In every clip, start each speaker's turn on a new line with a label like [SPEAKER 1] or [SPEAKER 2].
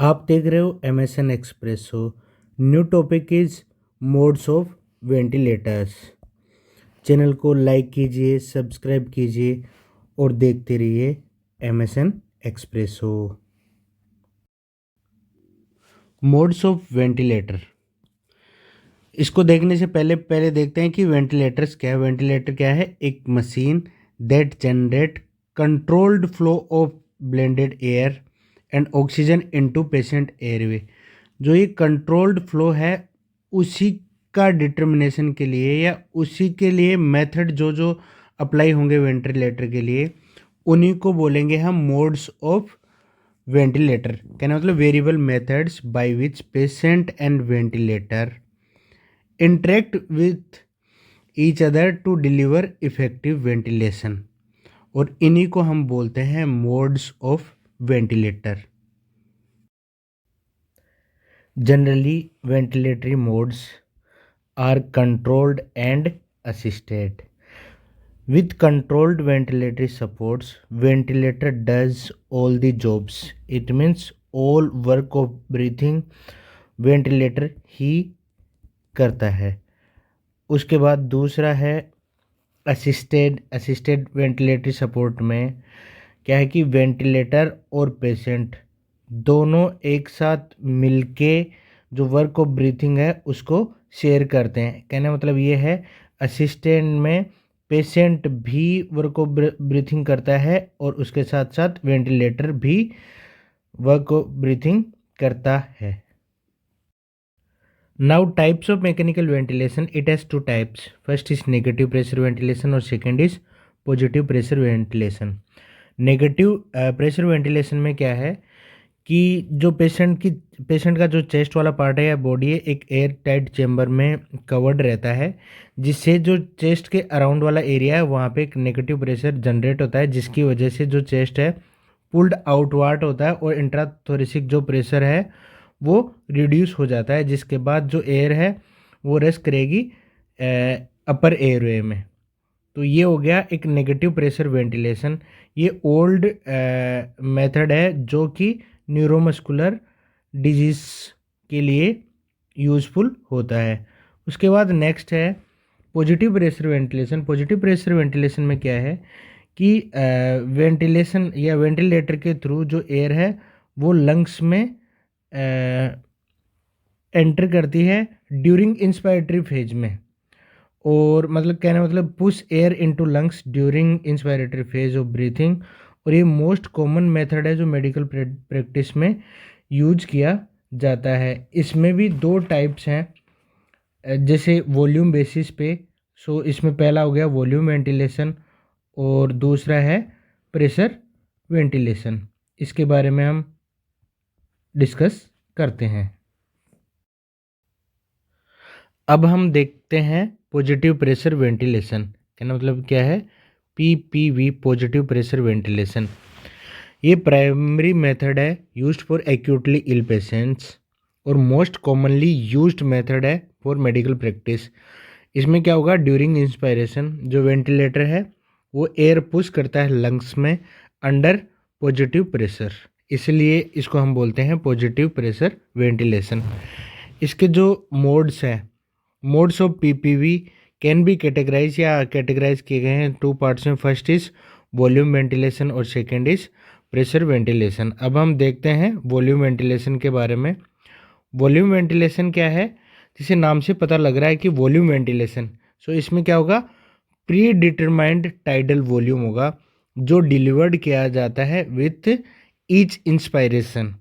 [SPEAKER 1] आप देख रहे हो MSN espresso. New topic is modes of ventilators. Channel को लाइक कीजिए, सब्सक्राइब कीजिए और देखते रहिए MSN espresso. Modes of ventilator, इसको देखने से पहले पहले देखते हैं कि वेंटिलेटर्स क्या है। वेंटिलेटर क्या है? एक machine that generate controlled flow of blended air and oxygen into patient airway. जो ये कंट्रोल्ड फ्लो है उसी का डिटर्मिनेशन के लिए या उसी के लिए मेथड जो जो अप्लाई होंगे वेंटिलेटर के लिए, उन्हीं को बोलेंगे हम मोड्स ऑफ वेंटिलेटर। कहना मतलब variable methods by which patient and ventilator interact with each other to deliver effective ventilation, और इन्हीं को हम बोलते हैं modes of ventilator. Generally ventilatory modes are controlled and assisted. With controlled ventilatory supports, ventilator does all the jobs. It means all work of breathing ventilator ही करता है। उसके बाद दूसरा है असिस्टेड वेंटिलेटरी सपोर्ट में क्या है कि वेंटिलेटर और पेशेंट दोनों एक साथ मिलके जो वर्क ऑफ ब्रीथिंग है उसको शेयर करते हैं। कहने का मतलब ये है, असिस्टेंट में पेशेंट भी वर्क ऑफ ब्रीथिंग करता है और उसके साथ साथ वेंटिलेटर भी वर्क ऑफ ब्रीथिंग करता है। Now types of mechanical ventilation, it has two types. First is negative pressure ventilation और second is positive pressure ventilation. Negative pressure ventilation में क्या है कि जो पेशेंट का जो चेस्ट वाला पार्ट है या बॉडी है एक एयर टाइट चेम्बर में कवर्ड रहता है, जिससे जो चेस्ट के अराउंड वाला एरिया है वहाँ पे एक नेगेटिव प्रेशर जनरेट होता है, जिसकी वजह से जो चेस्ट है पुल्ड आउटवार्ड होता है और इंट्राथोरेसिक जो प्रेशर है वो रिड्यूस हो जाता है, जिसके बाद जो एयर है वो रेस्ट करेगी अपर एयरवे में। तो ये हो गया एक नेगेटिव प्रेशर वेंटिलेशन। ये ओल्ड मेथड है जो कि न्यूरोमस्कुलर डिजीज़ के लिए यूज़फुल होता है। उसके बाद नेक्स्ट है positive pressure ventilation. Positive pressure ventilation में क्या है कि वेंटिलेशन या वेंटिलेटर के थ्रू जो एयर है वो लंग्स में एंटर करती है ड्यूरिंग इंस्पायरेटरी फेज में, और मतलब कहना मतलब push air into lungs during inspiratory phase of breathing. और ये मोस्ट कॉमन मेथड है जो मेडिकल प्रैक्टिस में यूज किया जाता है। इसमें भी दो टाइप्स हैं जैसे वॉल्यूम बेसिस पे। सो इसमें पहला हो गया वॉल्यूम वेंटिलेशन और दूसरा है प्रेशर वेंटिलेशन। इसके बारे में हम डिस्कस करते हैं। अब हम देखते हैं पॉजिटिव प्रेशर वेंटिलेशन। कहना मतलब क्या है? PPV positive pressure ventilation. ये प्राइमरी मेथड है used for acutely ill patients और मोस्ट कॉमनली यूज्ड मेथड है फॉर मेडिकल प्रैक्टिस। इसमें क्या होगा, ड्यूरिंग इंस्पायरेशन जो वेंटिलेटर है वो एयर पुश करता है लंग्स में अंडर पॉजिटिव प्रेशर, इसलिए इसको हम बोलते हैं पॉजिटिव प्रेशर वेंटिलेशन। इसके जो मोड्स हैं, modes of PPV can be categorise या कैटेगराइज किए गए हैं टू पार्ट्स में। फर्स्ट इज वॉल्यूम वेंटिलेशन और सेकेंड इज प्रेशर वेंटिलेशन। अब हम देखते हैं वॉल्यूम वेंटिलेशन के बारे में। वॉल्यूम वेंटिलेशन क्या है? जिसे नाम से पता लग रहा है कि वॉल्यूम वेंटिलेशन। सो इसमें क्या होगा, प्री डिटरमाइंड टाइडल वॉल्यूम होगा जो डिलीवर्ड किया जाता है विथ ईच इंस्पायरेशन।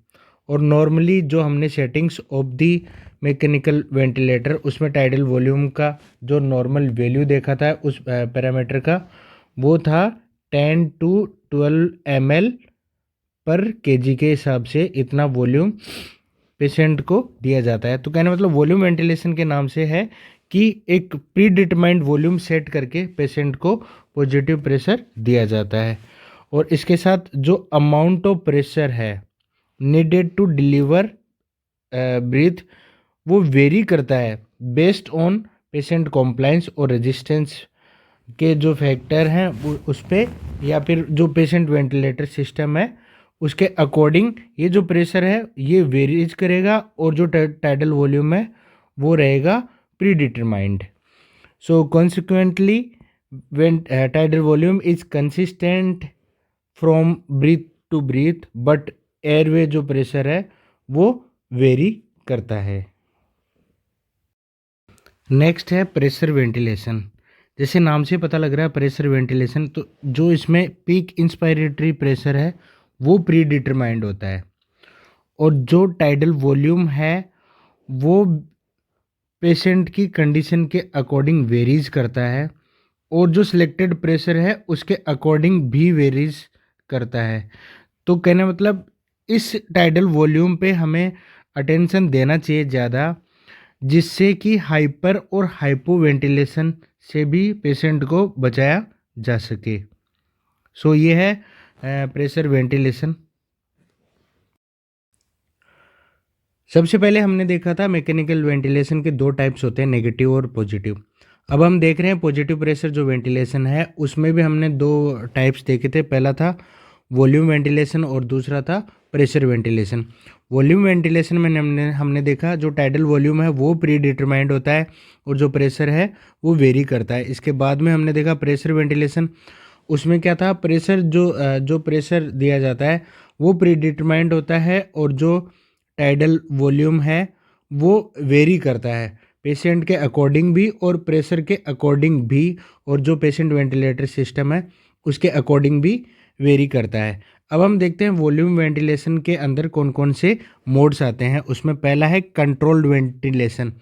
[SPEAKER 1] और नॉर्मली जो हमने settings of the mechanical ventilator उसमें टाइडल वॉल्यूम का जो नॉर्मल वैल्यू देखा था उस पैरामीटर का, वो था 10 to 12 ml पर kg के हिसाब से इतना वॉल्यूम पेशेंट को दिया जाता है। तो कहने मतलब वॉल्यूम वेंटिलेशन के नाम से है कि एक प्री डिटरमाइंड वॉल्यूम सेट करके पेशेंट को पॉजिटिव प्रेशर दिया जाता है, और इसके साथ जो अमाउंट ऑफ प्रेशर है नीडेड टू डिलीवर ब्रीथ वो वेरी करता है बेस्ड ऑन पेशेंट कॉम्प्लाइंस और रेजिस्टेंस के जो फैक्टर हैं वो उस पर, या फिर जो पेशेंट वेंटिलेटर सिस्टम है उसके अकॉर्डिंग ये जो प्रेशर है ये वेरीज करेगा और जो टाइडल वॉल्यूम है वो रहेगा pre determined. So consequently when tidal volume is consistent from breath to breath but airway जो प्रेशर है वो वेरी करता है. नेक्स्ट है प्रेशर वेंटिलेशन. जैसे नाम से पता लग रहा है प्रेशर वेंटिलेशन, तो जो इसमें पीक इंस्पायरेटरी प्रेशर है वो प्री डिटरमाइंड होता है और जो टाइडल वॉल्यूम है वो पेशेंट की कंडीशन के अकॉर्डिंग वेरीज करता है और जो सिलेक्टेड प्रेशर है उसके अकॉर्डिंग भी वेरीज करता है. तो कहने मतलब इस टाइडल वॉल्यूम पे हमें अटेंशन देना चाहिए ज़्यादा, जिससे कि हाइपर और हाइपो वेंटिलेशन से भी पेशेंट को बचाया जा सके. सो ये है प्रेशर वेंटिलेशन. सबसे पहले हमने देखा था मैकेनिकल वेंटिलेशन के दो टाइप्स होते हैं, नेगेटिव और पॉजिटिव. अब हम देख रहे हैं पॉजिटिव प्रेशर जो वेंटिलेशन है उसमें भी हमने दो टाइप्स देखे थे. पहला था वॉल्यूम वेंटिलेशन और दूसरा था प्रेशर वेंटिलेशन. वॉल्यूम वेंटिलेशन में हमने देखा जो टाइडल वॉल्यूम है वो प्री डिटरमाइंड होता है और जो प्रेशर है वो वेरी करता है. इसके बाद में हमने देखा प्रेशर वेंटिलेशन. उसमें क्या था, प्रेशर जो प्रेशर दिया जाता है वो प्री डिटरमाइंड होता है और जो टाइडल वॉल्यूम है वो वेरी करता है पेशेंट के अकॉर्डिंग भी और प्रेशर के अकॉर्डिंग भी, और जो पेशेंट वेंटिलेटर सिस्टम है उसके अकॉर्डिंग भी वेरी करता है. अब हम देखते हैं वॉल्यूम वेंटिलेशन के अंदर कौन कौन से मोड्स आते हैं. उसमें पहला है कंट्रोल्ड वेंटिलेशन.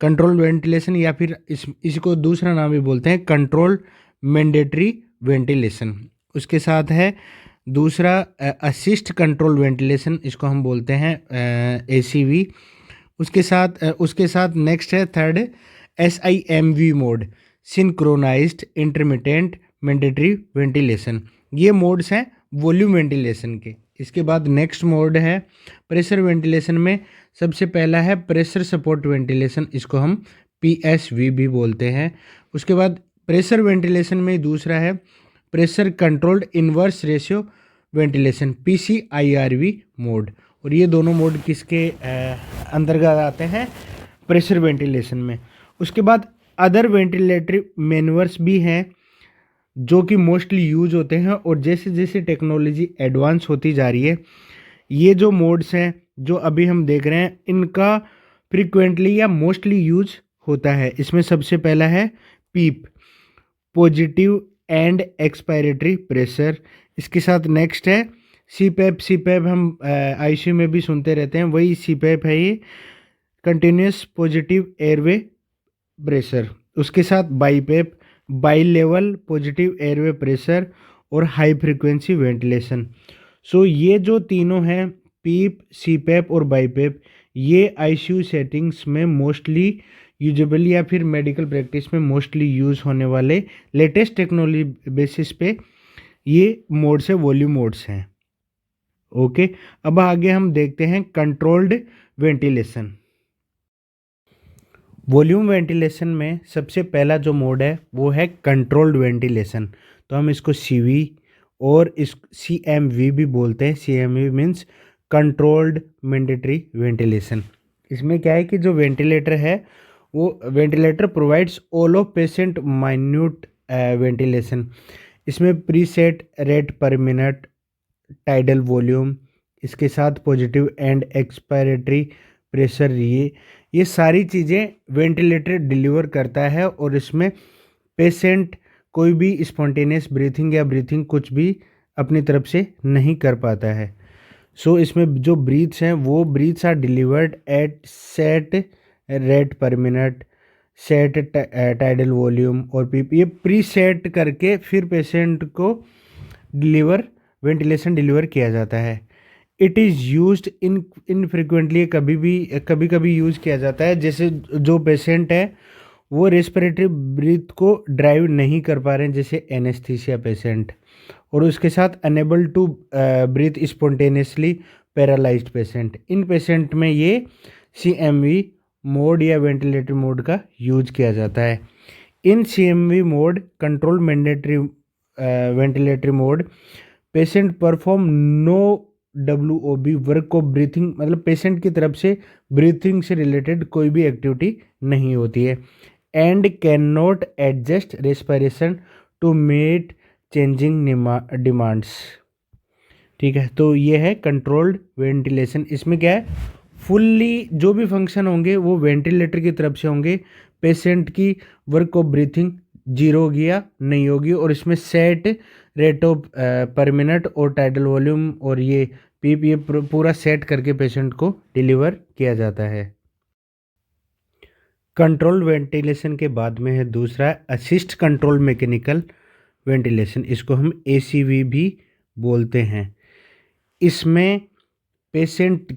[SPEAKER 1] कंट्रोल्ड वेंटिलेशन या फिर इसको दूसरा नाम भी बोलते हैं कंट्रोल्ड मैंडेटरी वेंटिलेशन. उसके साथ है दूसरा असिस्ट कंट्रोल वेंटिलेशन, इसको हम बोलते हैं ACV. उसके साथ नेक्स्ट है third SIMV mode, synchronised intermittent mandatory ventilation. ये मोड्स हैं वॉल्यूम वेंटिलेशन के. इसके बाद नेक्स्ट मोड है प्रेशर वेंटिलेशन में. सबसे पहला है प्रेशर सपोर्ट वेंटिलेशन, इसको हम PSV भी बोलते हैं. उसके बाद प्रेशर वेंटिलेशन में दूसरा है pressure controlled inverse ratio ventilation, PCIRV mode. और ये दोनों मोड किसके अंतर्गत आते हैं, प्रेशर वेंटिलेशन में. उसके बाद अदर वेंटिलेटरी मैनवर्स भी हैं जो कि मोस्टली यूज होते हैं और जैसे जैसे टेक्नोलॉजी एडवांस होती जा रही है ये जो मोड्स हैं जो अभी हम देख रहे हैं इनका फ्रीक्वेंटली या मोस्टली यूज होता है. इसमें सबसे पहला है पीप, पॉजिटिव एंड एक्सपायरेटरी प्रेशर. इसके साथ नेक्स्ट है CPAP हम ICU में भी सुनते रहते हैं, वही CPAP है ये, कंटिन्यूस पॉजिटिव एयरवे प्रेशर. उसके साथ BiPAP, by level positive airway pressure और हाई फ्रीक्वेंसी वेंटिलेशन. सो ये जो तीनों हैं पीप, CPAP और बाईपेप, ये ICU सेटिंग्स में मोस्टली यूजेबल या फिर मेडिकल प्रैक्टिस में मोस्टली यूज़ होने वाले लेटेस्ट टेक्नोलॉजी बेसिस पे ये मोड्स है, वॉल्यूम मोड्स हैं. ओके, अब आगे हम देखते हैं कंट्रोल्ड वेंटिलेशन. वॉल्यूम वेंटिलेशन में सबसे पहला जो मोड है वो है कंट्रोल्ड वेंटिलेशन. तो हम इसको CV और इस CMV भी बोलते हैं. CMV means controlled mandatory ventilation. इसमें क्या है कि जो वेंटिलेटर है वो ventilator provides all of patient minute ventilation. इसमें preset rate per minute, tidal volume, इसके साथ पॉजिटिव एंड एक्सपायरेटरी प्रेशर, ये सारी चीज़ें वेंटिलेटर डिलीवर करता है और इसमें पेशेंट कोई भी स्पॉन्टेनियस ब्रीथिंग या ब्रीथिंग कुछ भी अपनी तरफ से नहीं कर पाता है. सो इसमें जो ब्रीथ्स हैं वो breaths are delivered at set rate per minute, set tidal volume और पीप, ये प्री सेट करके फिर पेशेंट को वेंटिलेशन डिलीवर किया जाता है. इट इज़ यूज्ड इनफ्रिक्वेंटली, कभी कभी यूज़ किया जाता है. जैसे जो पेशेंट है वो रेस्पिरेटरी ब्रीथ को ड्राइव नहीं कर पा रहे हैं, जैसे एनेस्थीसिया पेशेंट, और उसके साथ unable to breathe spontaneously paralysed patient. इन पेशेंट में ये CMV मोड या वेंटिलेटर मोड का यूज किया जाता है. In CMV mode, control mandatory ventilatory mode, patient perform no WOB work of breathing, मतलब पेशेंट की तरफ से ब्रीथिंग से रिलेटेड कोई भी एक्टिविटी नहीं होती है। And can not adjust respiration to meet changing demands. ठीक है, तो ये है कंट्रोल्ड वेंटिलेशन। इसमें क्या है, फुल्ली जो भी फंक्शन होंगे वो वेंटिलेटर की तरफ से होंगे। पेशेंट की वर्क ऑफ ब्रीथिंग जीरो होगी या नहीं होगी, और इसमें सेट रेट ऑफ पर मिनट और टाइडल वॉल्यूम और ये पीप ये पूरा सेट करके पेशेंट को डिलीवर किया जाता है। कंट्रोल वेंटिलेशन के बाद में है दूसरा असिस्ट कंट्रोल मैकेनिकल वेंटिलेशन, इसको हम ACV भी बोलते हैं। इसमें पेशेंट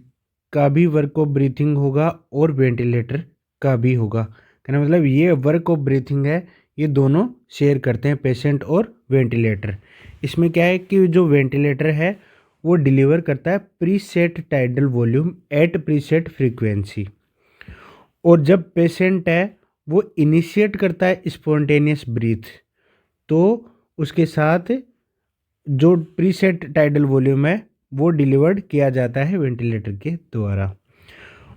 [SPEAKER 1] का भी वर्क ऑफ ब्रीथिंग होगा और वेंटिलेटर का भी होगा। कहना मतलब ये वर्क ऑफ ब्रीथिंग है, ये दोनों शेयर करते हैं पेशेंट और वेंटिलेटर। इसमें क्या है कि जो वेंटिलेटर है वो डिलीवर करता है preset tidal volume at preset frequency, और जब पेशेंट है वो इनिशिएट करता है स्पॉन्टेनियस ब्रीथ, तो उसके साथ जो प्रीसेट टाइडल वॉल्यूम है वो डिलीवर्ड किया जाता है वेंटिलेटर के द्वारा।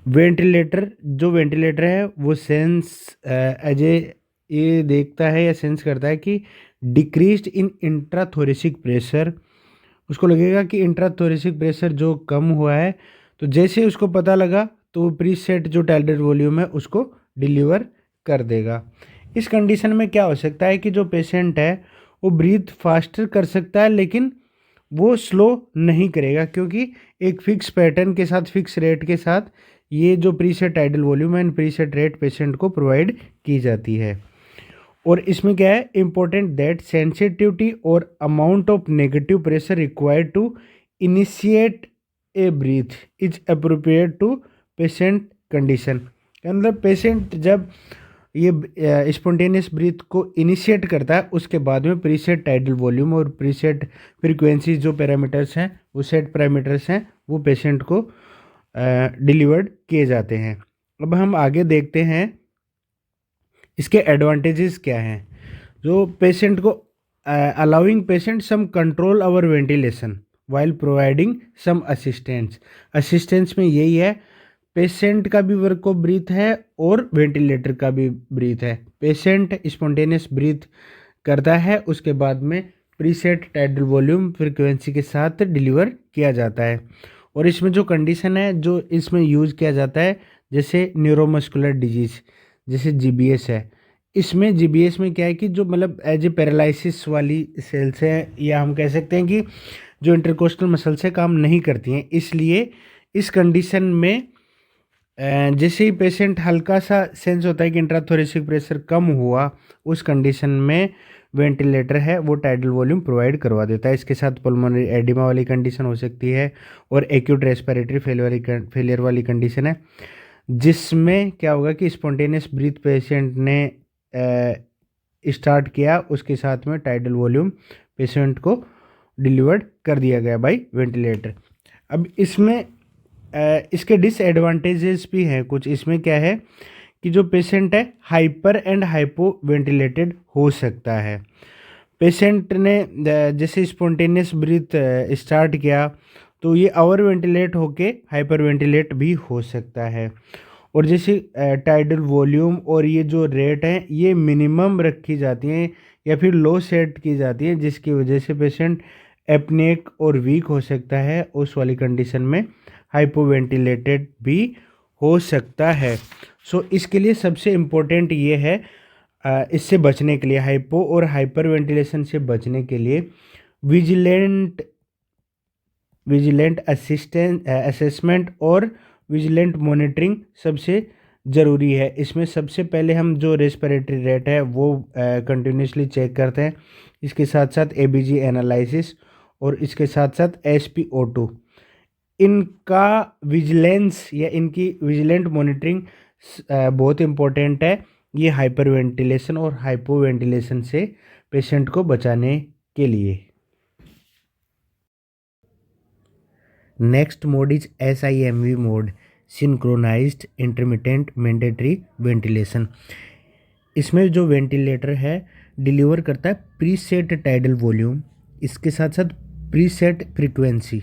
[SPEAKER 1] वेंटिलेटर है वो सेंस एज ये देखता है या सेंस करता है कि डिक्रीज्ड इन इंट्राथोरेसिक प्रेशर, उसको लगेगा कि इंट्राथोरेसिक प्रेशर जो कम हुआ है, तो जैसे उसको पता लगा तो वो प्रीसेट जो टाइडल वॉल्यूम है उसको डिलीवर कर देगा। इस कंडीशन में क्या हो सकता है कि जो पेशेंट है वो ब्रीथ फास्टर कर सकता है, लेकिन वो स्लो नहीं करेगा, क्योंकि एक फिक्स पैटर्न के साथ, फिक्स रेट के साथ ये जो preset tidal volume and preset rate patient को प्रोवाइड की जाती है। और इसमें क्या है इम्पोर्टेंट दैट सेंसिटिविटी और amount of negative pressure required to initiate a breath is appropriate to patient condition. मतलब पेशेंट जब ये स्पॉन्टेनियस ब्रीथ को इनिशिएट करता है उसके बाद में प्रीसेट टाइडल वॉल्यूम और प्रीसेट फ्रीक्वेंसी जो पैरामीटर्स हैं, वो सेट पैरामीटर्स हैं, वो पेशेंट को डिलीवर्ड किए जाते हैं। अब हम आगे देखते हैं इसके एडवांटेजेस क्या हैं। जो पेशेंट को allowing patient some control over ventilation while providing some assistance में यही है, पेशेंट का भी वर्क ऑफ ब्रीथ है और वेंटिलेटर का भी ब्रीथ है। पेशेंट स्पॉन्टेनियस ब्रीथ करता है, उसके बाद में प्रीसेट टाइडल वॉल्यूम फ्रीक्वेंसी के साथ डिलीवर किया जाता है। और इसमें जो कंडीशन है जो इसमें यूज़ किया जाता है, जैसे न्यूरोमस्कुलर डिजीज़ जैसे GBS है, इसमें GBS में क्या है कि जो मतलब एज ए पैरालिसिस वाली सेल्स हैं, या हम कह सकते हैं कि जो इंटरकोस्टल मसल से काम नहीं करती हैं, इसलिए इस कंडीशन में जैसे ही पेशेंट हल्का सा सेंस होता है कि इंट्राथोरेसिक प्रेशर कम हुआ, उस कंडीशन में वेंटिलेटर है वो टाइडल वॉल्यूम प्रोवाइड करवा देता है। इसके साथ पल्मोनरी एडिमा वाली कंडीशन हो सकती है और एक्यूट रेस्पिरेटरी फेलियर वाली कंडीशन है, जिसमें क्या होगा कि स्पॉन्टेनियस ब्रीथ पेशेंट ने स्टार्ट किया, उसके साथ में टाइडल वॉल्यूम पेशेंट को डिलीवर्ड कर दिया गया बाय वेंटिलेटर। अब इसमें इसके डिसएडवांटेजेस भी हैं कुछ। इसमें क्या है कि जो पेशेंट है हाइपर एंड हाइपो वेंटिलेटेड हो सकता है। पेशेंट ने जैसे स्पॉन्टेनियस ब्रीथ स्टार्ट किया तो ये ओवर वेंटिलेट होके हाइपर वेंटिलेट भी हो सकता है। और जैसे टाइडल वॉल्यूम और ये जो रेट हैं ये मिनिमम रखी जाती हैं या फिर लो सेट की जाती है, जिसकी वजह से पेशेंट एपनेक और वीक हो सकता है, उस वाली कंडीशन में हाइपोवेंटिलेटेड भी हो सकता है। सो इसके लिए सबसे इम्पोर्टेंट ये है, इससे बचने के लिए, हाइपो और हाइपर वेंटिलेशन से बचने के लिए विजिलेंट असेसमेंट और विजिलेंट मॉनिटरिंग सबसे ज़रूरी है। इसमें सबसे पहले हम जो रेस्पिरेटरी रेट है वो कंटिन्यूसली चेक करते हैं, इसके साथ साथ ABG एनालिसिस और इसके साथ साथ SpO2, इनका विजिलेंस या इनकी विजिलेंट मॉनिटरिंग बहुत इम्पोर्टेंट है, ये हाइपर वेंटिलेशन और हाइपो वेंटिलेशन से पेशेंट को बचाने के लिए। Next mode is SIMV mode, synchronised intermittent mandatory ventilation. इसमें जो वेंटिलेटर है डिलीवर करता है प्रीसेट टाइडल वॉल्यूम, इसके साथ साथ प्रीसेट फ्रीक्वेंसी,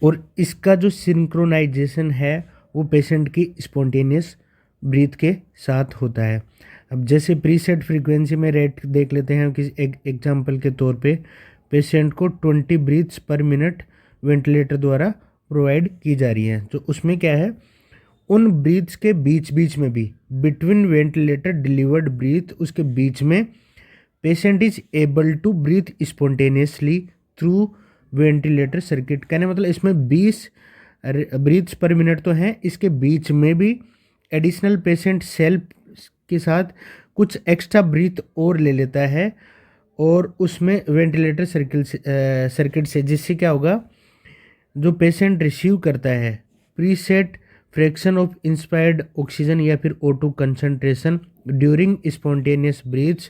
[SPEAKER 1] और इसका जो सिंक्रोनाइजेशन है वो पेशेंट की स्पॉन्टेनियस ब्रीथ के साथ होता है। अब जैसे प्रीसेट फ्रीक्वेंसी में रेट देख लेते हैं कि एक एग्जांपल के तौर पे पेशेंट को 20 ब्रीथ्स पर मिनट वेंटिलेटर द्वारा प्रोवाइड की जा रही है। तो उसमें क्या है, उन ब्रीथ्स के बीच बीच में भी, बिटवीन वेंटिलेटर डिलीवर्ड ब्रीथ, उसके बीच में patient is able to breathe spontaneously through ventilator circuit. कहने मतलब इसमें 20 ब्रीथ्स पर मिनट तो हैं, इसके बीच में भी एडिशनल पेशेंट सेल्फ के साथ कुछ एक्स्ट्रा ब्रीथ और ले लेता है और उसमें वेंटिलेटर सर्किट से, जिससे क्या होगा, जो पेशेंट रिसीव करता है preset fraction of inspired oxygen या फिर O2 concentration during spontaneous breaths,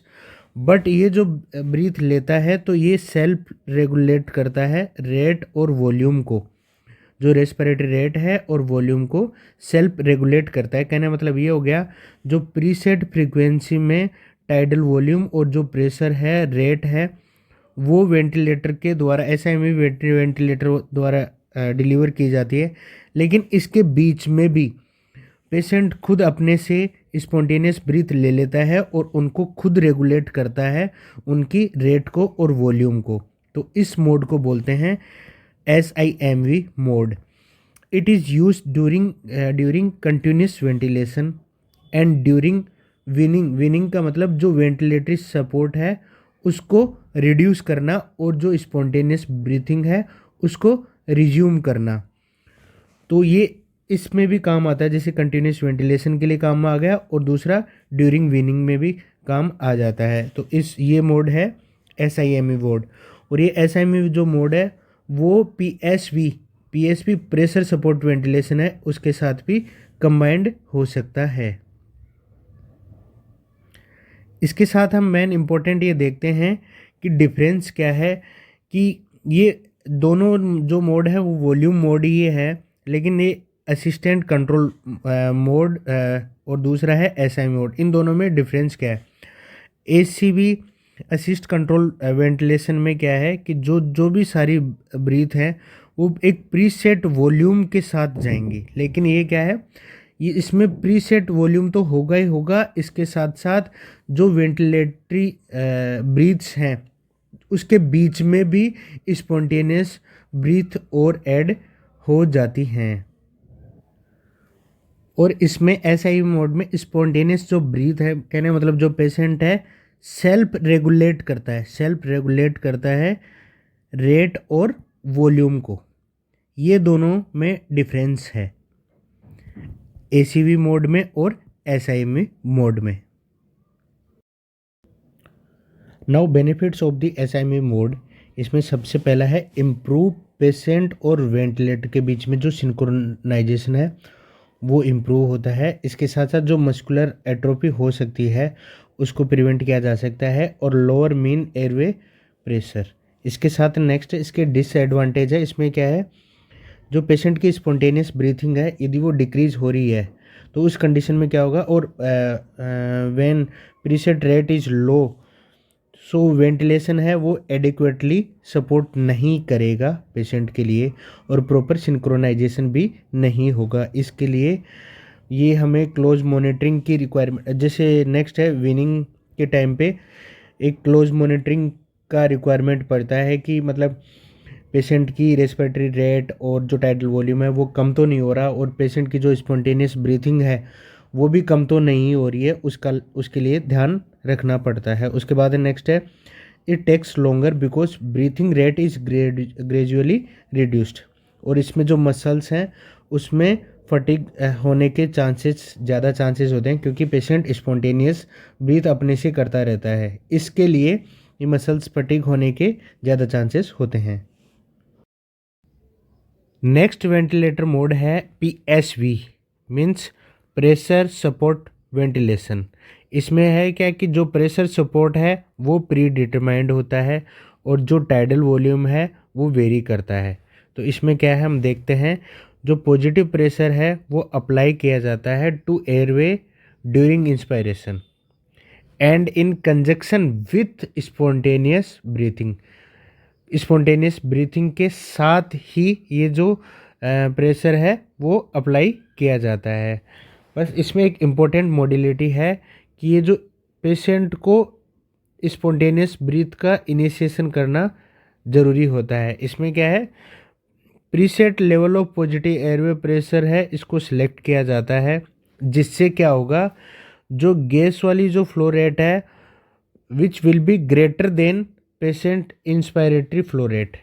[SPEAKER 1] but ये जो ब्रीथ लेता है तो ये सेल्फ रेगुलेट करता है रेट और वॉल्यूम को, जो रेस्पिरेटरी रेट है और वॉल्यूम को सेल्फ रेगुलेट करता है। कहने मतलब ये हो गया, जो प्रीसेट फ्रीक्वेंसी में टाइडल वॉल्यूम और जो प्रेशर है, रेट है, वो वेंटिलेटर के द्वारा, SIMV वेंटिलेटर द्वारा डिलीवर की जाती है। लेकिन इसके बीच में भी पेशेंट खुद अपने से स्पॉन्टेनियस ब्रीथ ले लेता है और उनको खुद रेगुलेट करता है, उनकी रेट को और वॉल्यूम को। तो इस मोड को बोलते हैं SIMV mode. It is use during continuous ventilation and during weaning का मतलब जो वेंटिलेटरी सपोर्ट है उसको रिड्यूस करना और जो स्पॉन्टेनियस ब्रीथिंग है उसको रिज्यूम करना। तो ये इसमें भी काम आता है, जैसे कंटिन्यूस वेंटिलेशन के लिए काम आ गया और दूसरा ड्यूरिंग वीनिंग में भी काम आ जाता है। तो ये मोड है SIMV मोड। और ये SIMV जो मोड है वो PSV प्रेशर सपोर्ट वेंटिलेशन है, उसके साथ भी कंबाइंड हो सकता है। इसके साथ हम मेन इम्पोर्टेंट ये देखते हैं कि डिफरेंस क्या है, कि ये दोनों जो मोड है वो वॉल्यूम मोड ही है, लेकिन ये असिस्टेंट कंट्रोल मोड और दूसरा है SI मोड। इन दोनों में डिफरेंस क्या है? ACV असिस्ट कंट्रोल वेंटिलेशन में क्या है कि जो भी सारी ब्रीथ है वो एक प्रीसेट वॉल्यूम के साथ जाएंगी, लेकिन ये क्या है, ये इसमें प्रीसेट वॉल्यूम तो होगा ही होगा, इसके साथ साथ जो वेंटिलेटरी ब्रीथ्स हैं उसके बीच में भी स्पॉन्टेनियस ब्रीथ और ऐड हो जाती हैं। और इसमें SI मोड में स्पॉन्टेनियस जो ब्रीथ है, कहने मतलब जो पेशेंट है सेल्फ रेगुलेट करता है रेट और वॉल्यूम को। ये दोनों में डिफरेंस है ACV मोड में और SIMV मोड में। Now benefits of the SIMV mode. इसमें सबसे पहला है इम्प्रूव पेशेंट और वेंटिलेटर के बीच में जो सिंक्रोनाइजेशन है वो इम्प्रूव होता है। इसके साथ साथ जो मस्कुलर एट्रोफी हो सकती है उसको प्रिवेंट किया जा सकता है और लोअर मीन एयरवे प्रेशर। इसके साथ नेक्स्ट इसके डिसएडवांटेज है। इसमें क्या है, जो पेशेंट की स्पॉन्टेनियस ब्रीथिंग है यदि वो डिक्रीज हो रही है तो उस कंडीशन में क्या होगा, और when preset rate is low so ventilation है वो एडिक्वेटली सपोर्ट नहीं करेगा पेशेंट के लिए और प्रॉपर सिंक्रोनाइजेशन भी नहीं होगा। इसके लिए ये हमें क्लोज मॉनिटरिंग की रिक्वायरमेंट, जैसे नेक्स्ट है वीनिंग के टाइम पे एक क्लोज मॉनिटरिंग का रिक्वायरमेंट पड़ता है कि मतलब पेशेंट की रेस्पिरेटरी रेट और जो टाइडल वॉल्यूम है वो कम तो नहीं हो रहा और पेशेंट की जो स्पॉन्टेनियस ब्रीथिंग है वो भी कम तो नहीं हो रही है, उसके लिए ध्यान रखना पड़ता है। उसके बाद नेक्स्ट है it takes longer because breathing rate is gradually reduced. और इसमें जो मसल्स हैं उसमें फटीग होने के ज़्यादा चांसेस होते हैं क्योंकि पेशेंट स्पॉन्टेनियस ब्रीथ अपने से करता रहता है, इसके लिए ये मसल्स फटीग होने के ज़्यादा चांसेस होते हैं। नेक्स्ट वेंटिलेटर मोड है PSV means pressure support ventilation. इसमें है क्या कि जो प्रेशर सपोर्ट है वो प्री डिटरमाइंड होता है और जो टाइडल वॉल्यूम है वो वेरी करता है। तो इसमें क्या है, हम देखते हैं जो पॉजिटिव प्रेशर है वो अप्लाई किया जाता है to airway during inspiration and in conjunction with spontaneous breathing. Spontaneous breathing के साथ ही ये जो प्रेशर है वो अप्लाई किया जाता है। बस इसमें एक इम्पोर्टेंट मॉड्यूलिटी है कि ये जो पेशेंट को स्पॉन्टेनियस ब्रीथ का इनिशिएशन करना ज़रूरी होता है। इसमें क्या है, preset level of positive airway pressure है, इसको सिलेक्ट किया जाता है, जिससे क्या होगा, जो गैस वाली जो फ्लो रेट है विच will be greater then patient inspiratory flow rate,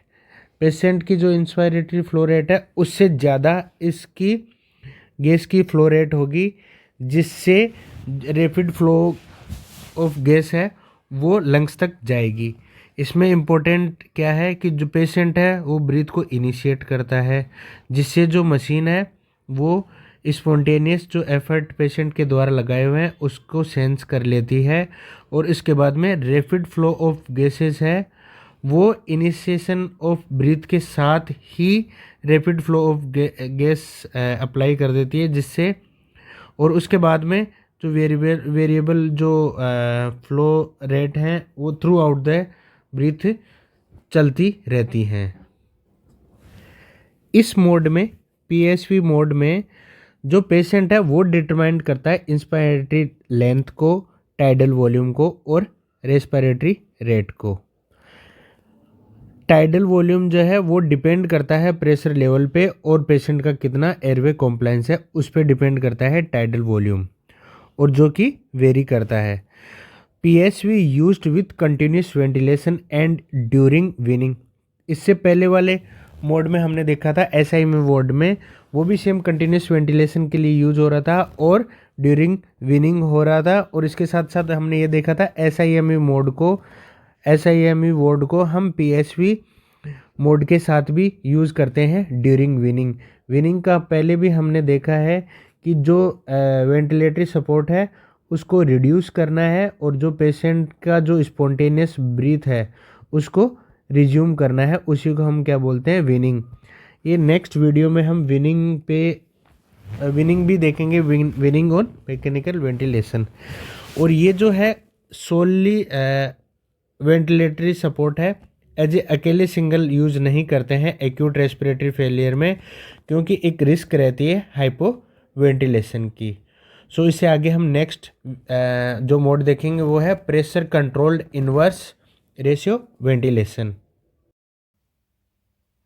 [SPEAKER 1] patient की जो इंस्पायरेटरी फ्लो रेट है उससे ज़्यादा इसकी गैस की फ्लो रेट होगी, जिससे रैपिड फ्लो ऑफ गैस है वो लंग्स तक जाएगी। इसमें इम्पोर्टेंट क्या है कि जो पेशेंट है वो ब्रीथ को इनिशिएट करता है, जिससे जो मशीन है वो स्पॉन्टेनियस जो एफर्ट पेशेंट के द्वारा लगाए हुए हैं उसको सेंस कर लेती है, और इसके बाद में रैपिड फ्लो ऑफ गैसेस है वो इनिशिएशन ऑफ ब्रीथ के साथ ही rapid flow of gas apply कर देती है, जिससे और उसके बाद में जो वेरिएबल जो फ्लो रेट हैं वो थ्रू आउट द ब्रीथ चलती रहती हैं। इस मोड में, पीएसवी मोड में, जो पेशेंट है वो डिटरमाइन करता है इंस्पायरेटरी लेंथ को, टाइडल वॉल्यूम को और रेस्पिरेटरी रेट को। टाइडल वॉल्यूम जो है वो डिपेंड करता है प्रेशर लेवल पे, और पेशेंट का कितना एयरवे कॉम्प्लायंस है उस पर डिपेंड करता है टाइडल वॉल्यूम, और जो कि वेरी करता है। PSV used with continuous ventilation and during weaning. इससे पहले वाले मोड में हमने देखा था एसआईएमई मोड में, वो भी सेम कंटिन्यूस वेंटिलेशन के लिए यूज हो रहा था और ड्यूरिंग वीनिंग हो रहा था। और इसके साथ साथ हमने ये देखा था एसआईएमई मोड को हम पीएसवी मोड के साथ भी यूज़ करते हैं ड्यूरिंग वीनिंग। वीनिंग का पहले भी हमने देखा है कि जो वेंटिलेटरी सपोर्ट है उसको रिड्यूस करना है, और जो पेशेंट का जो स्पॉन्टेनियस ब्रीथ है उसको रिज्यूम करना है, उसी को हम क्या बोलते हैं, वीनिंग। ये नेक्स्ट वीडियो में हम वीनिंग भी देखेंगे, वीनिंग ऑन मैकेनिकल वेंटिलेशन। और ये जो है सोली वेंटिलेटरी सपोर्ट है, एज ए अकेले सिंगल यूज़ नहीं करते हैं एक्यूट रेस्पिरेटरी फेलियर में, क्योंकि एक रिस्क रहती है हाइपो वेंटिलेशन की। सो इससे आगे हम नेक्स्ट जो मोड देखेंगे वो है pressure controlled inverse ratio ventilation.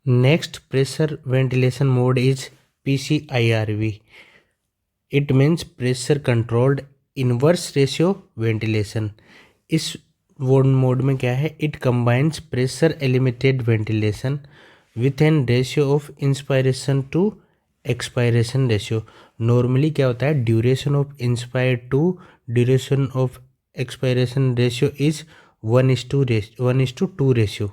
[SPEAKER 1] Next pressure ventilation mode is PCIRV। It means pressure controlled inverse ratio ventilation. इस मोड में क्या है, it combines pressure limited ventilation with an ratio of inspiration to expiration ratio. Normally क्या होता है, duration of inspire to duration of expiration ratio is 1:2 ratio.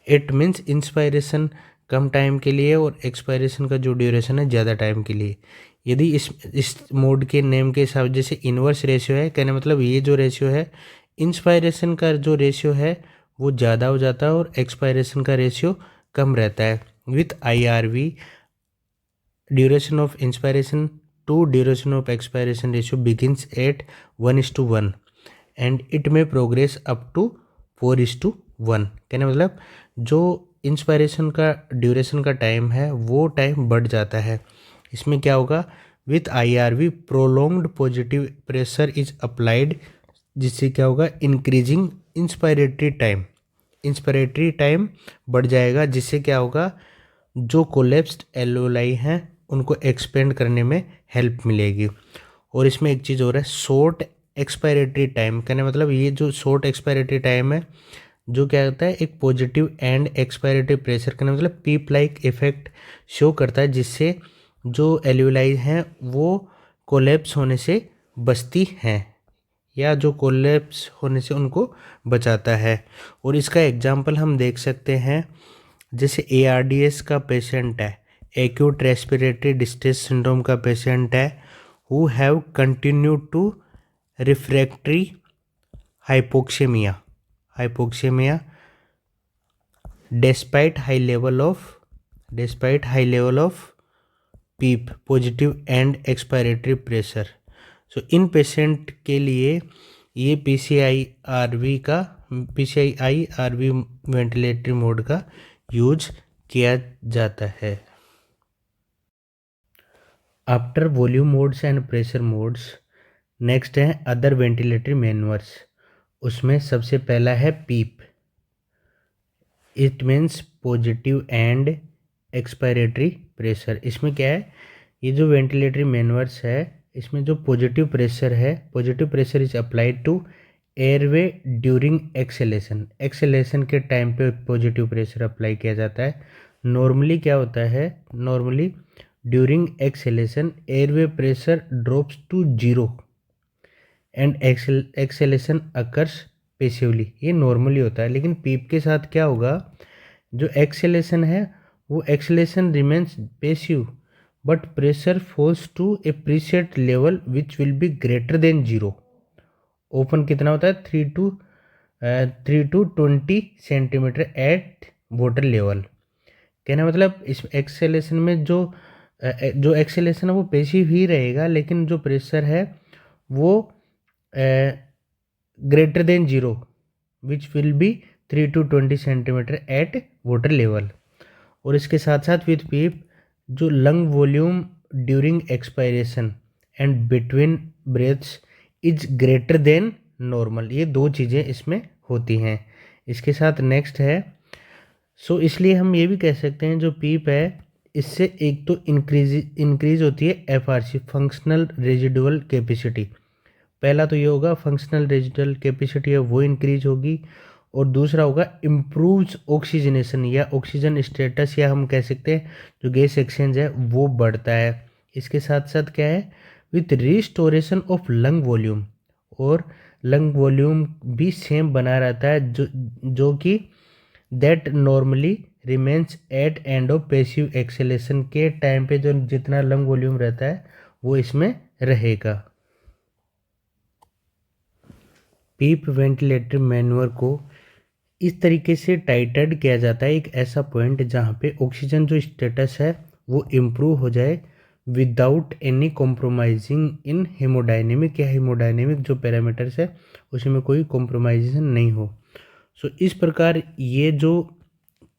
[SPEAKER 1] It means inspiration कम time के लिए और एक्सपायरेशन का जो ड्यूरेशन है ज़्यादा टाइम के लिए। यदि इस मोड के नेम के हिसाब जैसे इन्वर्स रेशियो है, कहने मतलब ये जो रेशियो है, इंस्पायरेशन का जो रेशियो है वो ज़्यादा हो जाता है और एक्सपायरेशन का रेशियो कम रहता है। With IRV duration of inspiration to duration of expiration ratio begins at 1:1 and it में प्रोग्रेस अप टू 4:1। कहने मतलब जो इंस्पायरेशन का ड्यूरेशन का टाइम है वो टाइम बढ़ जाता है। इसमें क्या होगा, with IRV prolonged positive pressure is applied, जिससे क्या होगा, इंक्रीजिंग इंस्पायरेटरी टाइम बढ़ जाएगा, जिससे क्या होगा, जो कोलेप्स्ड एल्वेलाई हैं उनको एक्सपेंड करने में हेल्प मिलेगी। और इसमें एक चीज़ और है, शॉर्ट एक्सपायरेटरी टाइम। कहने मतलब ये जो शॉर्ट एक्सपायरेटरी टाइम है जो क्या होता है, एक पॉजिटिव एंड एक्सपायरेटरी प्रेशर का मतलब पीप लाइक इफेक्ट शो करता है, जिससे जो एल्वेलाई हैं वो कोलेप्स होने से बचती हैं, या जो कोलेप्स होने से उनको बचाता है। और इसका एग्जांपल हम देख सकते हैं, जैसे ARDS का पेशेंट है, एक्यूट रेस्पिरेटरी डिस्ट्रेस सिंड्रोम का पेशेंट है, who have continued to refractory hypoxemia despite high level of PEEP positive end expiratory pressure. So इन पेशेंट के लिए ये PCIRV का PCI RV वेंटिलेटरी मोड का यूज किया जाता है। After volume modes and pressure modes next है अदर वेंटिलेटरी मैनवर्स। उसमें सबसे पहला है PEEP. It means positive end expiratory pressure. इसमें क्या है, ये जो वेंटिलेटरी मैनवर्स है इसमें जो पॉजिटिव प्रेशर है, positive pressure is applied to airway during exhalation. Exhalation के टाइम पे पॉजिटिव प्रेशर अप्लाई किया जाता है। नॉर्मली क्या होता है, normally during exhalation airway pressure drops to zero and exhalation occurs passively. ये नॉर्मली होता है, लेकिन पीप के साथ क्या होगा, जो एक्सेलेशन है वो acceleration remains passive but pressure falls to a preset level which will be greater than zero. Open कितना होता है, 3 to 20 centimetre at water level. कहना मतलब इस एक्सेलेशन में जो एक्सेलेशन है वो पेसिव ही रहेगा, लेकिन जो प्रेशर है वो greater than zero which will be 3 to 20 centimetre at water level. और इसके साथ साथ विथ पीप जो lung volume during expiration and between breaths is greater than normal. ये दो चीज़ें इसमें होती हैं। इसके साथ नेक्स्ट है, सो इसलिए हम ये भी कह सकते हैं जो पीप है इससे एक तो इंक्रीज होती है FRC फंक्शनल रेजिडुअल कैपेसिटी। पहला तो ये होगा फंक्शनल रेजिडुअल कैपेसिटी है वो इंक्रीज होगी, और दूसरा होगा इम्प्रूव्स ऑक्सीजनेशन या ऑक्सीजन स्टेटस, या हम कह सकते हैं जो गैस एक्सचेंज है वो बढ़ता है। इसके साथ साथ क्या है, with restoration of lung volume, और लंग वॉल्यूम भी सेम बना रहता है जो कि that normally remains at end of passive acceleration के टाइम पे जो जितना लंग वॉल्यूम रहता है वो इसमें रहेगा। पीप वेंटिलेटर मैन्युअर को इस तरीके से टाइटेड किया जाता है, एक ऐसा पॉइंट जहाँ पे ऑक्सीजन जो स्टेटस है वो इम्प्रूव हो जाए विदाउट एनी कॉम्प्रोमाइजिंग इन हेमोडाइनेमिक, या हेमोडाइनेमिक जो पैरामीटर्स है उसमें कोई कॉम्प्रोमाइजेशन नहीं हो। सो इस प्रकार ये जो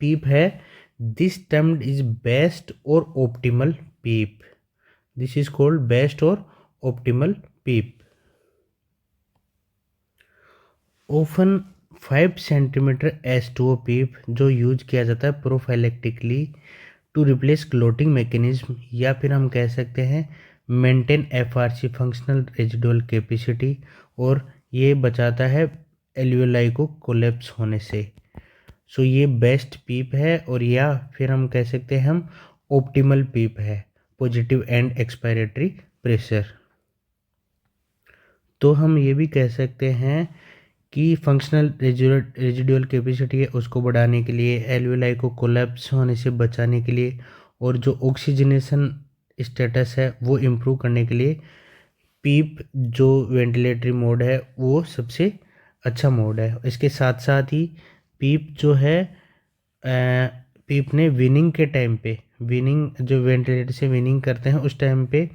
[SPEAKER 1] पीप है, दिस टर्म इज बेस्ट और optimal PEEP. This is called best और optimal PEEP. Often 5 centimetre H2O PEEP जो यूज किया जाता है prophylactically to replace clotting mechanism, या फिर हम कह सकते हैं maintain FRC functional residual capacity, और ये बचाता है एल्वियोलाई को कोलेप्स होने से। सो ये बेस्ट पीप है, और या फिर हम कह सकते हैं हम ऑप्टिमल पीप है, पॉजिटिव एंड एक्सपायरेटरी प्रेशर। तो हम ये भी कह सकते हैं कि फंक्शनल रेजिडुअल कैपेसिटी है उसको बढ़ाने के लिए, एल्वियोलाई को कोलैप्स होने से बचाने के लिए, और जो ऑक्सीजनेशन स्टेटस है वो इम्प्रूव करने के लिए पीप जो वेंटिलेटरी मोड है वो सबसे अच्छा मोड है। इसके साथ साथ ही पीप जो है, पीप ने विनिंग के टाइम पे, विनिंग जो वेंटिलेटर से विनिंग करते हैं उस टाइम पे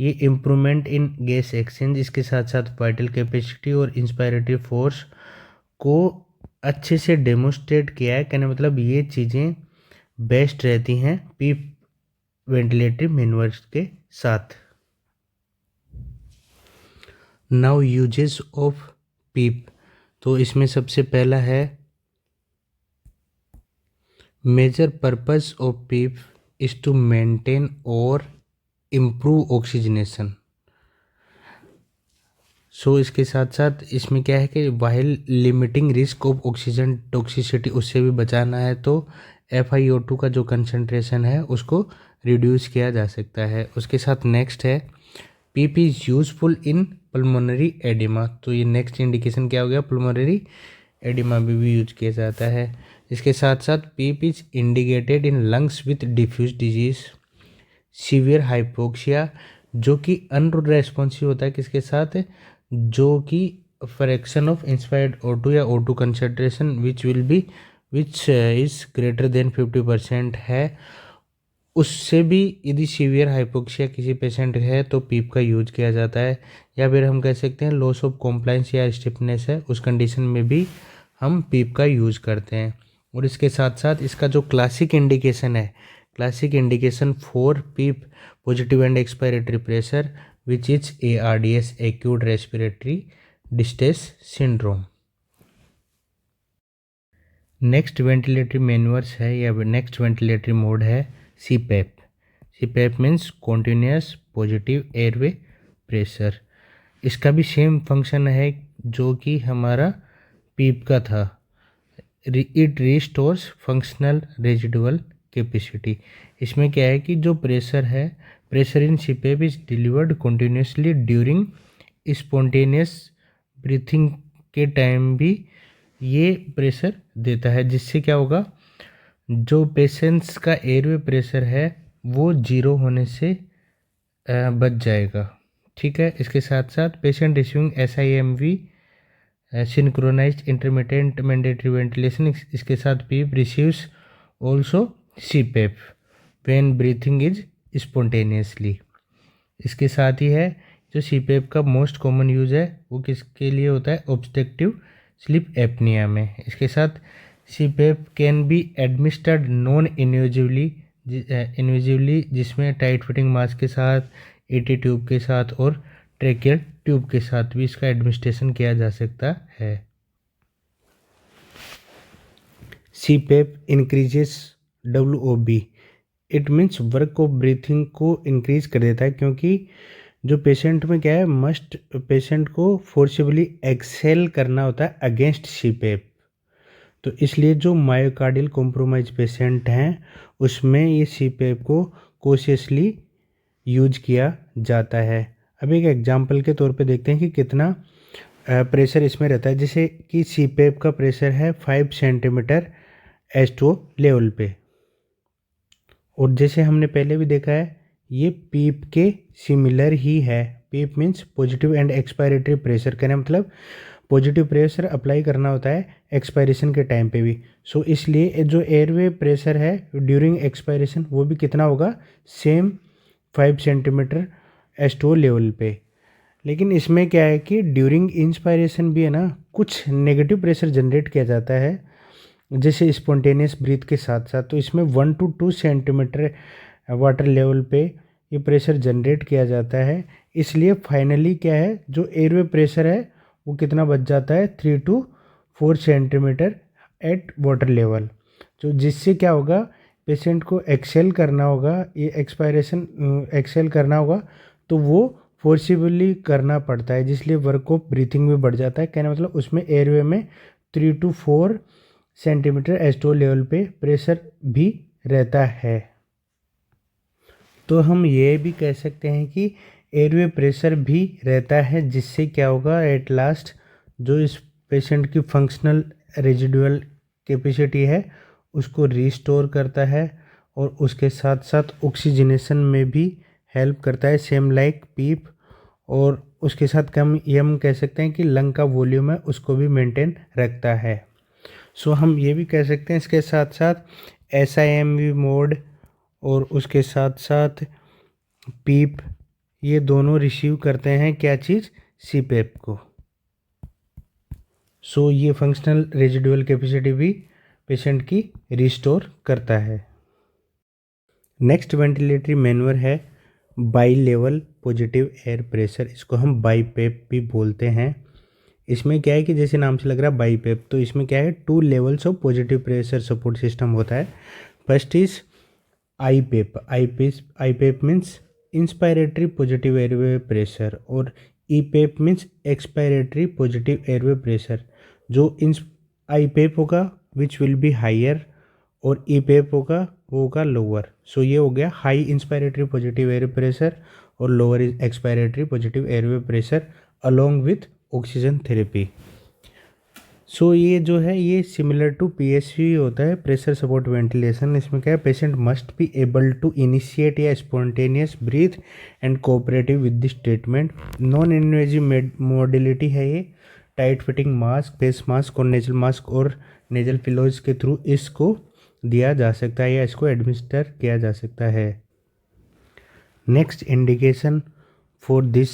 [SPEAKER 1] ये इम्प्रूवमेंट इन गैस एक्सचेंज, इसके साथ साथ वाइटल कैपेसिटी और इंस्पायरेटरी फोर्स को अच्छे से डेमोस्ट्रेट किया है। कहने मतलब ये चीज़ें बेस्ट रहती हैं पीप वेंटिलेटरी मैन्युअर्स के साथ। नाउ यूजेस ऑफ पीप, तो इसमें सबसे पहला है major purpose of PEEP is to maintain और इम्प्रूव ऑक्सीजनेशन। सो इसके साथ साथ इसमें क्या है कि while limiting risk of oxygen toxicity, उससे भी बचाना है तो FiO2 का जो कंसंट्रेशन है उसको रिड्यूस किया जा सकता है। उसके साथ नेक्स्ट है PEEP is useful in pulmonary edema, तो ये नेक्स्ट इंडिकेशन क्या हो गया, पल्मोनरी एडिमा में भी यूज किया जाता है। इसके साथ साथ PEEP is indicated in lungs with diffuse disease, severe hypoxia, जो कि अनरेस्पॉन्सिव होता है किसके साथ, जो कि फ्रैक्शन ऑफ इंस्पायर्ड O2 या O2 concentration which is greater then 50% है, उससे भी यदि सीवियर हाइपोक्सिया किसी पेशेंट है तो पीप का यूज किया जाता है। या फिर हम कह सकते हैं लॉस ऑफ कॉम्प्लाइंस या स्टिफनेस है, उस कंडीशन में भी हम पीप का यूज़ करते हैं। और इसके साथ साथ इसका जो क्लासिक इंडिकेशन है, classic indication for PEEP positive end expiratory pressure which is ARDS, acute respiratory distress syndrome. Next ventilatory maneuvers है या नेक्स्ट वेंटिलेटरी मोड है CPAP। CPAP means continuous positive airway pressure. इसका भी सेम फंक्शन है जो कि हमारा पीप का था। It restores functional residual capacity. इसमें क्या है कि जो प्रेशर है, pressure in CPAP is delivered continuously during spontaneous breathing के टाइम भी ये प्रेशर देता है, जिससे क्या होगा, जो पेशेंट्स का एयरवे प्रेशर है वो जीरो होने से बच जाएगा। ठीक है। इसके साथ साथ patient receiving SIMV synchronized intermittent mandatory ventilation, इसके साथ PEEP receives also CPAP when breathing is spontaneously. इसके साथ ही है जो CPAP का मोस्ट कॉमन यूज़ है वो किसके लिए होता है, ऑब्स्ट्रक्टिव स्लीप एपनिया में। इसके साथ CPAP can be administered non invasively, जिसमें टाइट फिटिंग मास्क के साथ, ET ट्यूब के साथ और ट्रेकियल ट्यूब के साथ भी इसका एडमिनिस्ट्रेशन किया जा सकता है। CPAP increases WOB, it means work of breathing को इंक्रीज कर देता है, क्योंकि जो पेशेंट में क्या है, मस्ट पेशेंट को फोर्सिबली एक्सेल करना होता है अगेंस्ट CPAP। तो इसलिए जो मायोकार्डियल कॉम्प्रोमाइज पेशेंट हैं उसमें ये CPAP को कॉशियसली यूज किया जाता है। अब एक एग्जांपल के तौर पे देखते हैं कि कितना प्रेशर इसमें रहता है। जैसे कि CPAP का प्रेशर है 5 सेंटीमीटर S2 लेवल पे, और जैसे हमने पहले भी देखा है ये पीप के सिमिलर ही है। PEEP means positive end expiratory pressure, कहने मतलब पॉजिटिव प्रेशर अप्लाई करना होता है एक्सपायरेशन के टाइम पे भी। सो इसलिए जो एयरवे प्रेशर है ड्यूरिंग एक्सपायरेशन वो भी कितना होगा, सेम 5 सेंटीमीटर S2 लेवल पे। लेकिन इसमें क्या है कि ड्यूरिंग इंस्पायरेशन भी है ना, कुछ नेगेटिव प्रेशर जनरेट किया जाता है जैसे स्पॉन्टेनियस ब्रीथ के साथ साथ। तो इसमें 1 to 2 सेंटीमीटर वाटर लेवल पे ये प्रेशर जनरेट किया जाता है। इसलिए फाइनली क्या है, जो एयरवे प्रेशर है वो कितना बच जाता है, 3 to 4 centimetre at water level. तो जिससे क्या होगा, पेशेंट को एक्सेल करना होगा, ये एक्सपायरेशन एक्सेल करना होगा तो वो फोर्सिबली करना पड़ता है, जिसलिए वर्क ऑफ ब्रीथिंग भी बढ़ जाता है। कहने मतलब उसमें एयरवे में 3 to 4 सेंटीमीटर S2 लेवल पे प्रेशर भी रहता है। तो हम ये भी कह सकते हैं कि एयरवे प्रेशर भी रहता है, जिससे क्या होगा, एट लास्ट जो इस पेशेंट की फंक्शनल रेजिडुअल कैपेसिटी है उसको रिस्टोर करता है, और उसके साथ साथ ऑक्सीजनेशन में भी हेल्प करता है, सेम लाइक पीप। और उसके साथ हम कह सकते हैं कि लंग का वॉल्यूम है उसको भी मेंटेन रखता है। सो हम ये भी कह सकते हैं इसके साथ साथ SIMV मोड और उसके साथ साथ पीप, ये दोनों रिसीव करते हैं क्या चीज़, CPAP को। सो ये फंक्शनल रेजिडुअल कैपेसिटी भी पेशेंट की रिस्टोर करता है। नेक्स्ट वेंटिलेटरी मैन्यूअर है by level positive air pressure, इसको हम BiPAP भी बोलते हैं। इसमें क्या है कि जैसे नाम से लग रहा है BiPAP, तो इसमें क्या है, 2 levels of positive pressure support system होता है। First is IPAP means inspiratory positive airway pressure, और EPAP means expiratory positive airway pressure. जो IPAP होगा विच विल बी हायर और EPAP होगा वो होगा लोअर। सो ये हो गया high inspiratory positive air pressure और lower expiratory positive airway pressure along with oxygen therapy. So ये जो है ये सिमिलर टू PSV होता है, प्रेशर सपोर्ट वेंटिलेशन। इसमें क्या है, patient must be able to initiate या spontaneous breath and cooperative with this treatment. Non invasive modality है ये, tight fitting mask, face mask और नेजल मास्क और नेजल पिलोज के थ्रू इसको दिया जा सकता है या इसको एडमिनिस्टर किया जा सकता है। Next indication for this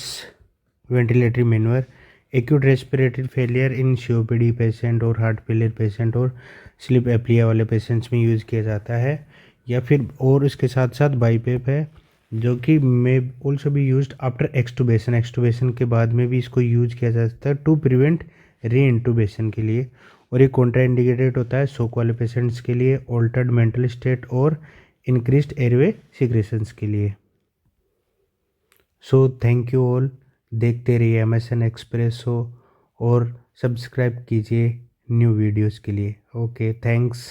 [SPEAKER 1] ventilatory manure acute respiratory failure in COPD patient और हार्ट फेलियर पेशेंट और स्लीप एप्निया वाले पेशेंट्स में यूज़ किया जाता है। या फिर और इसके साथ साथ बाईपेप है जो कि may also be used after extubation, extubation के बाद में भी इसको यूज किया जा सकता है टू प्रिवेंट री इंटुबेशन के लिए। और ये कॉन्ट्राइंडिकेटेड होता है शोक वाले पेशेंट्स के लिए, ऑल्टर्ड मेंटल स्टेट और इंक्रीज्ड एयरवे सिक्रेशंस के लिए। सो थैंक यू ऑल, देखते रहिए MSN एक्सप्रेसो और सब्सक्राइब कीजिए न्यू वीडियोस के लिए। Okay, thanks.